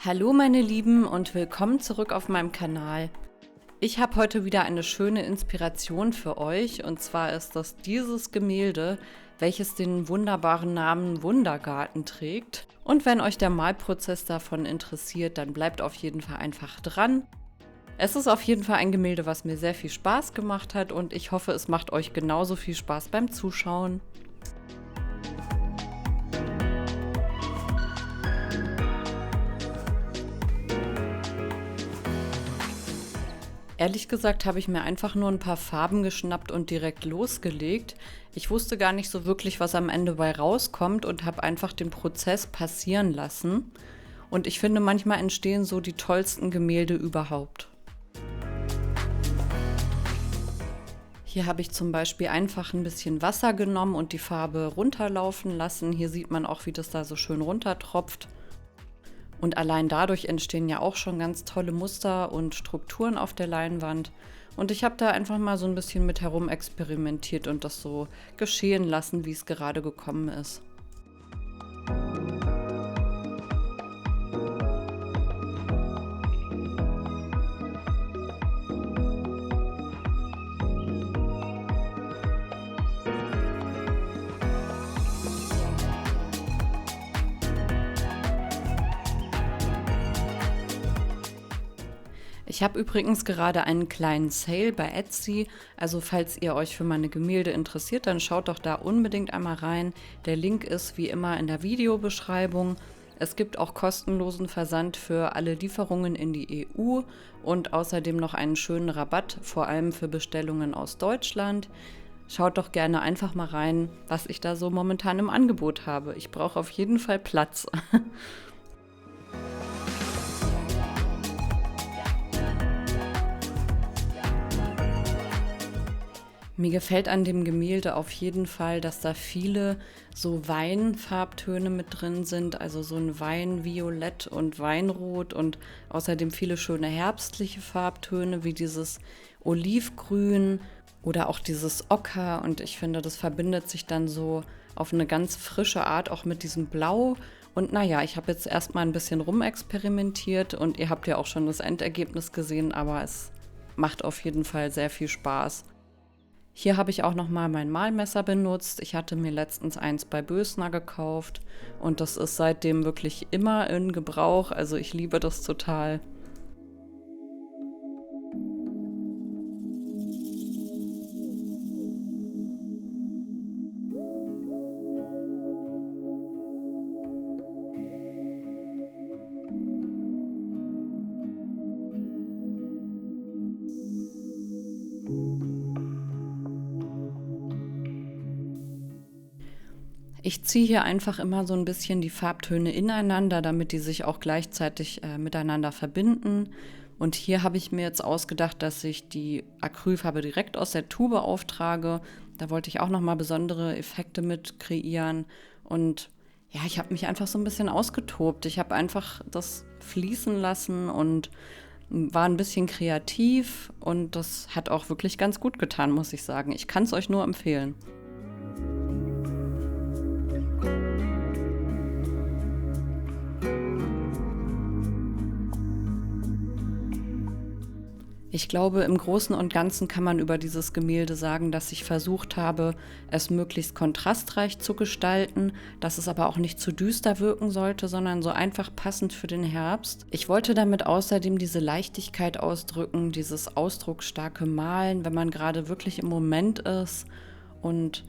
Hallo meine Lieben und willkommen zurück auf meinem Kanal. Ich habe heute wieder eine schöne Inspiration für euch und zwar ist das dieses Gemälde, welches den wunderbaren Namen Wundergarten trägt. Und wenn euch der Malprozess davon interessiert, dann bleibt auf jeden Fall einfach dran. Es ist auf jeden Fall ein Gemälde, was mir sehr viel Spaß gemacht hat und ich hoffe, es macht euch genauso viel Spaß beim Zuschauen. Ehrlich gesagt habe ich mir einfach nur ein paar Farben geschnappt und direkt losgelegt. Ich wusste gar nicht so wirklich, was am Ende bei rauskommt und habe einfach den Prozess passieren lassen. Und ich finde, manchmal entstehen so die tollsten Gemälde überhaupt. Hier habe ich zum Beispiel einfach ein bisschen Wasser genommen und die Farbe runterlaufen lassen. Hier sieht man auch, wie das da so schön runtertropft. Und allein dadurch entstehen ja auch schon ganz tolle Muster und Strukturen auf der Leinwand. Und ich habe da einfach mal so ein bisschen mit herum experimentiert und das so geschehen lassen, wie es gerade gekommen ist. Ich habe übrigens gerade einen kleinen Sale bei Etsy, also falls ihr euch für meine Gemälde interessiert, dann schaut doch da unbedingt einmal rein. Der Link ist wie immer in der Videobeschreibung. Es gibt auch kostenlosen Versand für alle Lieferungen in die EU und außerdem noch einen schönen Rabatt, vor allem für Bestellungen aus Deutschland. Schaut doch gerne einfach mal rein, was ich da so momentan im Angebot habe. Ich brauche auf jeden Fall Platz. Mir gefällt an dem Gemälde auf jeden Fall, dass da viele so Weinfarbtöne mit drin sind, also so ein Weinviolett und Weinrot und außerdem viele schöne herbstliche Farbtöne wie dieses Olivgrün oder auch dieses Ocker und ich finde, das verbindet sich dann so auf eine ganz frische Art auch mit diesem Blau. Und naja, ich habe jetzt erstmal ein bisschen rumexperimentiert und ihr habt ja auch schon das Endergebnis gesehen, aber es macht auf jeden Fall sehr viel Spaß. Hier habe ich auch nochmal mein Malmesser benutzt. Ich hatte mir letztens eins bei Bösner gekauft und das ist seitdem wirklich immer in Gebrauch. Also ich liebe das total. Ich ziehe hier einfach immer so ein bisschen die Farbtöne ineinander, damit die sich auch gleichzeitig miteinander verbinden. Und hier habe ich mir jetzt ausgedacht, dass ich die Acrylfarbe direkt aus der Tube auftrage. Da wollte ich auch nochmal besondere Effekte mit kreieren. Und ja, ich habe mich einfach so ein bisschen ausgetobt. Ich habe einfach das fließen lassen und war ein bisschen kreativ. Und das hat auch wirklich ganz gut getan, muss ich sagen. Ich kann es euch nur empfehlen. Ich glaube, im Großen und Ganzen kann man über dieses Gemälde sagen, dass ich versucht habe, es möglichst kontrastreich zu gestalten, dass es aber auch nicht zu düster wirken sollte, sondern so einfach passend für den Herbst. Ich wollte damit außerdem diese Leichtigkeit ausdrücken, dieses ausdrucksstarke Malen, wenn man gerade wirklich im Moment ist und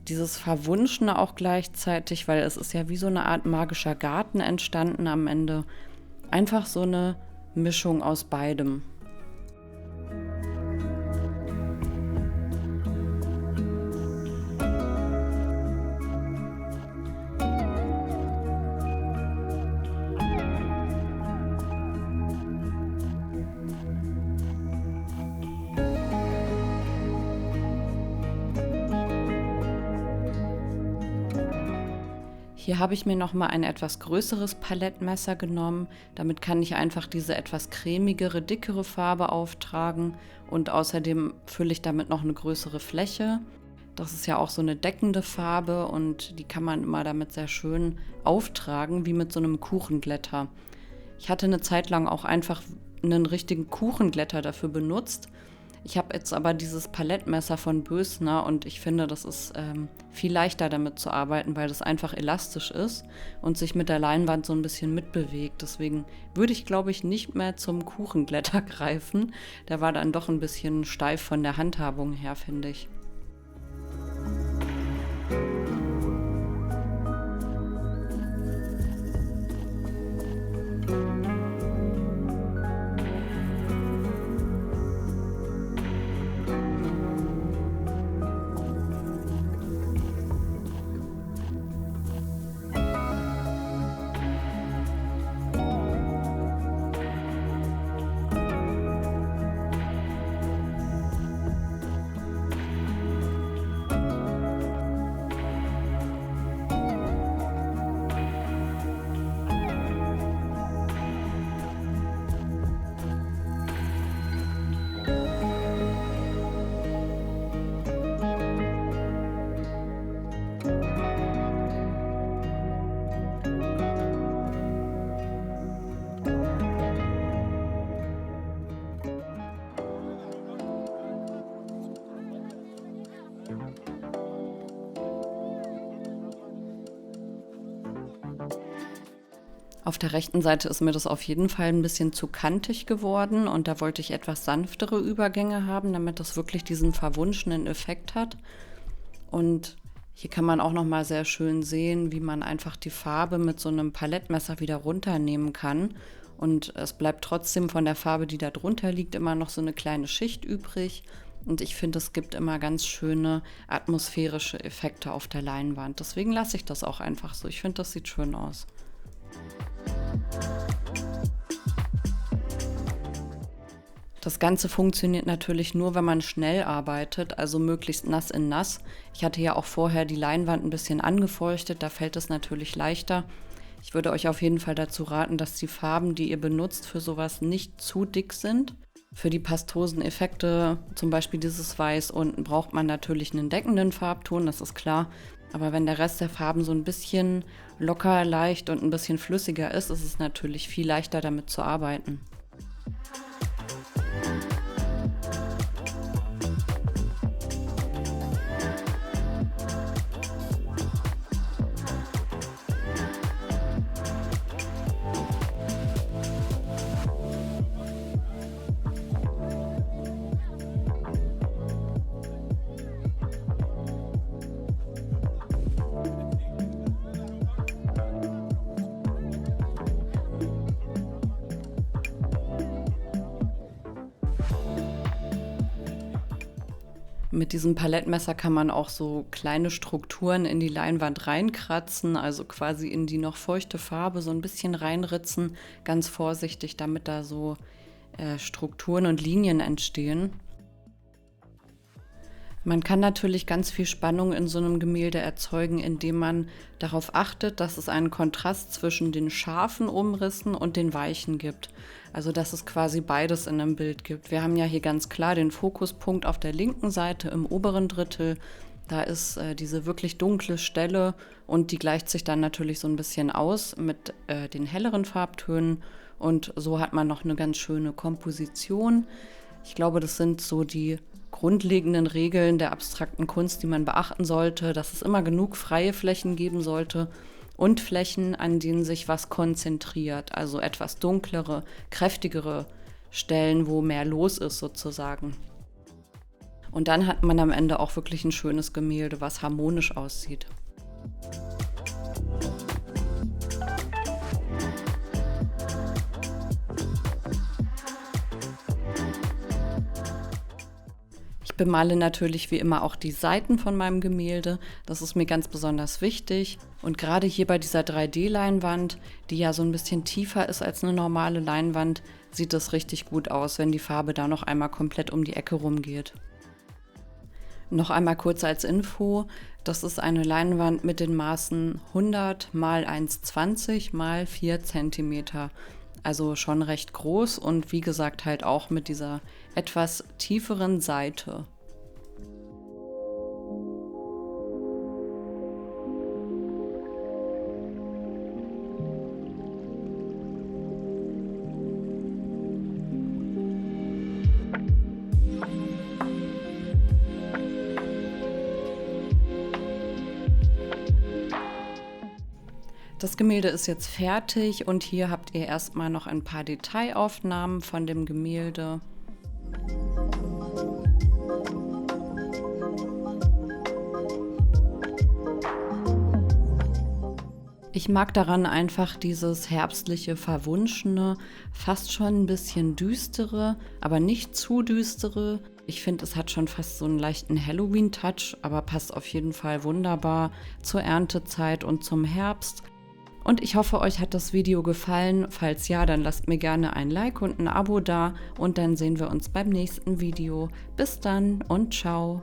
dieses Verwunschene auch gleichzeitig, weil es ist ja wie so eine Art magischer Garten entstanden am Ende. Einfach so eine Mischung aus beidem. Hier habe ich mir nochmal ein etwas größeres Palettmesser genommen. Damit kann ich einfach diese etwas cremigere, dickere Farbe auftragen und außerdem fülle ich damit noch eine größere Fläche. Das ist ja auch so eine deckende Farbe und die kann man immer damit sehr schön auftragen, wie mit so einem Kuchenglätter. Ich hatte eine Zeit lang auch einfach einen richtigen Kuchenglätter dafür benutzt. Ich habe jetzt aber dieses Palettmesser von Bösner und ich finde, das ist viel leichter damit zu arbeiten, weil das einfach elastisch ist und sich mit der Leinwand so ein bisschen mitbewegt. Deswegen würde ich, glaube ich, nicht mehr zum Kuchenglätter greifen. Der war dann doch ein bisschen steif von der Handhabung her, finde ich. Auf der rechten Seite ist mir das auf jeden Fall ein bisschen zu kantig geworden und da wollte ich etwas sanftere Übergänge haben, damit das wirklich diesen verwunschenen Effekt hat. Und hier kann man auch noch mal sehr schön sehen, wie man einfach die Farbe mit so einem Palettmesser wieder runternehmen kann. Und es bleibt trotzdem von der Farbe, die da drunter liegt, immer noch so eine kleine Schicht übrig. Und ich finde, es gibt immer ganz schöne atmosphärische Effekte auf der Leinwand. Deswegen lasse ich das auch einfach so. Ich finde, das sieht schön aus. Das Ganze funktioniert natürlich nur, wenn man schnell arbeitet, also möglichst nass in nass. Ich hatte ja auch vorher die Leinwand ein bisschen angefeuchtet, da fällt es natürlich leichter. Ich würde euch auf jeden Fall dazu raten, dass die Farben, die ihr benutzt, für sowas nicht zu dick sind. Für die pastosen Effekte, zum Beispiel dieses Weiß unten, braucht man natürlich einen deckenden Farbton, das ist klar. Aber wenn der Rest der Farben so ein bisschen locker, leicht und ein bisschen flüssiger ist, ist es natürlich viel leichter damit zu arbeiten. Mit diesem Palettmesser kann man auch so kleine Strukturen in die Leinwand reinkratzen, also quasi in die noch feuchte Farbe so ein bisschen reinritzen, ganz vorsichtig, damit da so Strukturen und Linien entstehen. Man kann natürlich ganz viel Spannung in so einem Gemälde erzeugen, indem man darauf achtet, dass es einen Kontrast zwischen den scharfen Umrissen und den weichen gibt. Also dass es quasi beides in einem Bild gibt. Wir haben ja hier ganz klar den Fokuspunkt auf der linken Seite im oberen Drittel. Da ist diese wirklich dunkle Stelle und die gleicht sich dann natürlich so ein bisschen aus mit den helleren Farbtönen. Und so hat man noch eine ganz schöne Komposition. Ich glaube, das sind so die grundlegenden Regeln der abstrakten Kunst, die man beachten sollte, dass es immer genug freie Flächen geben sollte und Flächen, an denen sich was konzentriert, also etwas dunklere, kräftigere Stellen, wo mehr los ist sozusagen. Und dann hat man am Ende auch wirklich ein schönes Gemälde, was harmonisch aussieht. Ich bemale natürlich wie immer auch die Seiten von meinem Gemälde. Das ist mir ganz besonders wichtig. Und gerade hier bei dieser 3D-Leinwand, die ja so ein bisschen tiefer ist als eine normale Leinwand, sieht das richtig gut aus, wenn die Farbe da noch einmal komplett um die Ecke rumgeht. Noch einmal kurz als Info, das ist eine Leinwand mit den Maßen 100 x 1,20 x 4 cm. Also schon recht groß und wie gesagt halt auch mit dieser etwas tieferen Seite. Das Gemälde ist jetzt fertig und hier habt ihr erstmal noch ein paar Detailaufnahmen von dem Gemälde. Ich mag daran einfach dieses herbstliche, verwunschene, fast schon ein bisschen düstere, aber nicht zu düstere. Ich finde, es hat schon fast so einen leichten Halloween-Touch, aber passt auf jeden Fall wunderbar zur Erntezeit und zum Herbst. Und ich hoffe, euch hat das Video gefallen. Falls ja, dann lasst mir gerne ein Like und ein Abo da und dann sehen wir uns beim nächsten Video. Bis dann und ciao!